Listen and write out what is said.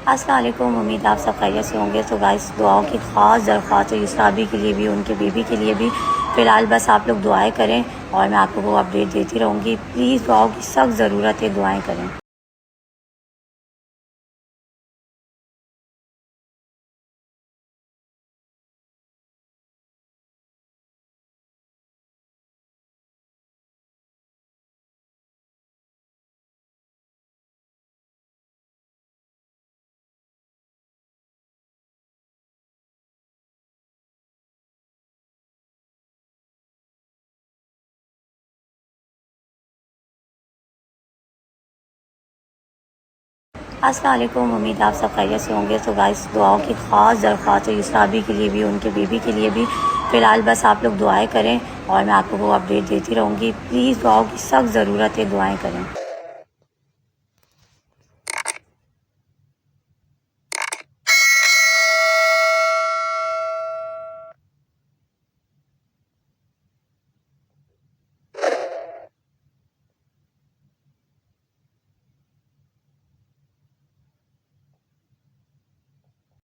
अस्सलाम वालेकुम। उम्मीद आप सब खैरियत से होंगे। तो गाइस दुआओं की ख़ास दरख्वास्त है इसराबी के लिए भी, उनके बेबी के लिए भी। फ़िलहाल बस आप लोग दुआएं करें और मैं आप लोगों को अपडेट देती रहूँगी। प्लीज़ दुआओं की सख्त ज़रूरत है, दुआएं करें। अस्सलाम वालेकुम। उम्मीद आप सब खैरियत से होंगे। तो गाइस दुआओं की ख़ास दरख्वास्त है इसराबी के लिए भी, उनके बेबी के लिए भी। फ़िलहाल बस आप लोग दुआएं करें और मैं आप लोगों को अपडेट देती रहूँगी। प्लीज़ दुआओं की सख्त ज़रूरत है, दुआएं करें।